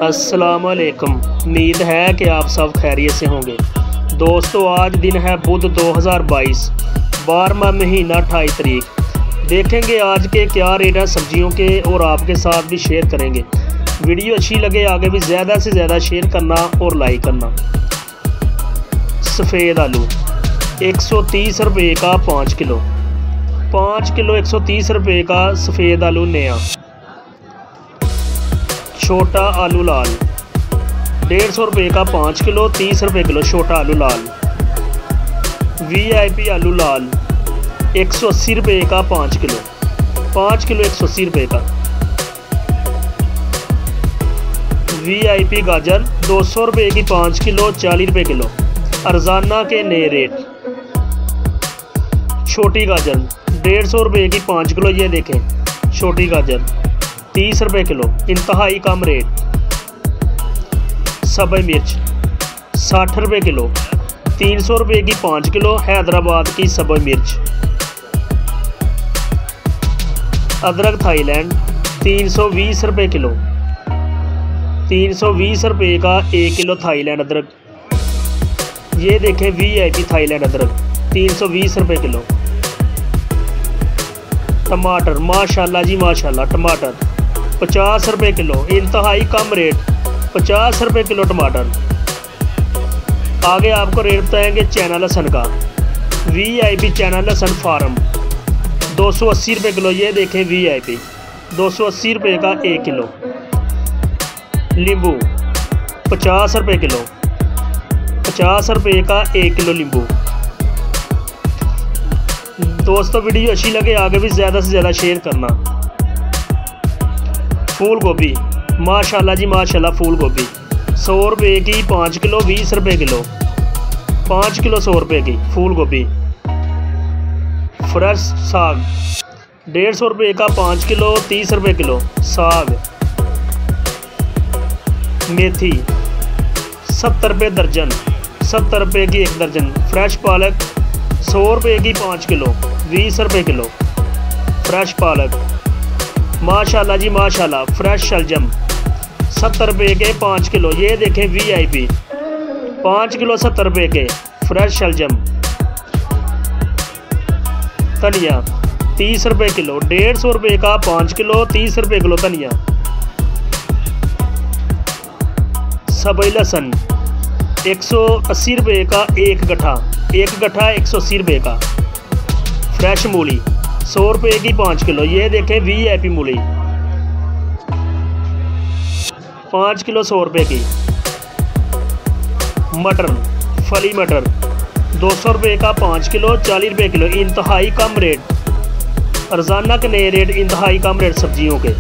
अस्सलामुअलैकुम। उम्मीद है कि आप सब खैरियत से होंगे। दोस्तों, आज दिन है बुध 2022, 12वां महीना 28 तारीख। देखेंगे आज के क्या रेट है सब्जियों के और आपके साथ भी शेयर करेंगे। वीडियो अच्छी लगे आगे भी ज़्यादा से ज़्यादा शेयर करना और लाइक करना। सफ़ेद आलू 130 रुपये का 5 किलो। 5 किलो 130 रुपये का सफ़ेद आलू नया। छोटा आलू लाल 150 रुपये का 5 किलो, 30 रुपये किलो छोटा आलू लाल। VIP आलू लाल 180 रुपये का 5 किलो। 5 किलो 180 रुपये का। VIP गाजर 200 रुपये की 5 किलो, 40 रुपये किलो। अरजाना के नए रेट। छोटी गाजर 150 रुपये की 5 किलो, ये देखें छोटी गाजर 30 रुपये किलो, इंतहाई कम रेट। सब्ज़ मिर्च 60 रुपये किलो, 300 रुपये की 5 किलो, हैदराबाद की सब्ज़ मिर्च। अदरक थाईलैंड 320 रुपये किलो। 320 रुपये का 1 किलो थाईलैंड अदरक। ये देखें VIP थाईलैंड अदरक 320 रुपये किलो। टमाटर माशाल्लाह जी माशाल्लाह, टमाटर 50 रुपये किलो, इंतहाई कम रेट। 50 रुपये किलो टमाटर। आगे आपको रेट बताएंगे चैना लहसुन का। VIP चैना लहसुन फार्म 280 रुपये किलो, ये देखें VIP 280 रुपये का 1 किलो। नींबू 50 रुपये किलो। 50 रुपये का 1 किलो नींबू। दोस्तों, वीडियो अच्छी लगे आगे भी ज़्यादा से ज़्यादा शेयर करना। फूल गोभी माशाल्लाह जी माशाल्लाह, फूल गोभी 100 रुपये की 5 किलो, 20 रुपये किलो। 5 किलो 100 रुपये की फूल गोभी। फ्रेश साग 150 रुपये का 5 किलो, 30 रुपये किलो साग। मेथी 70 रुपये दर्जन, 70 रुपये की 1 दर्जन। फ्रेश पालक 100 रुपये की 5 किलो, 20 रुपये किलो। फ्रेश पालक माशाल्लाह जी माशाल्लाह। फ्रेश शलजम 70 रुपये के 5 किलो, ये देखें VIP 5 किलो 70 रुपये के फ्रेश शलजम। धनिया 30 रुपये किलो, 150 रुपये का 5 किलो, 30 रुपये किलो धनिया। सब्ज़ लहसुन 180 रुपये का 1 गट्ठा। 1 गट्ठा 180 रुपये का। फ्रेश मूली 100 रुपये की 5 किलो, ये देखें VIP मूली 5 किलो 100 रुपये की। मटर फली मटर 200 रुपये का 5 किलो, 40 रुपये किलो, इंतहाई कम रेट। अरजाना के नए रेट, इंतहाई कम रेट सब्जियों के।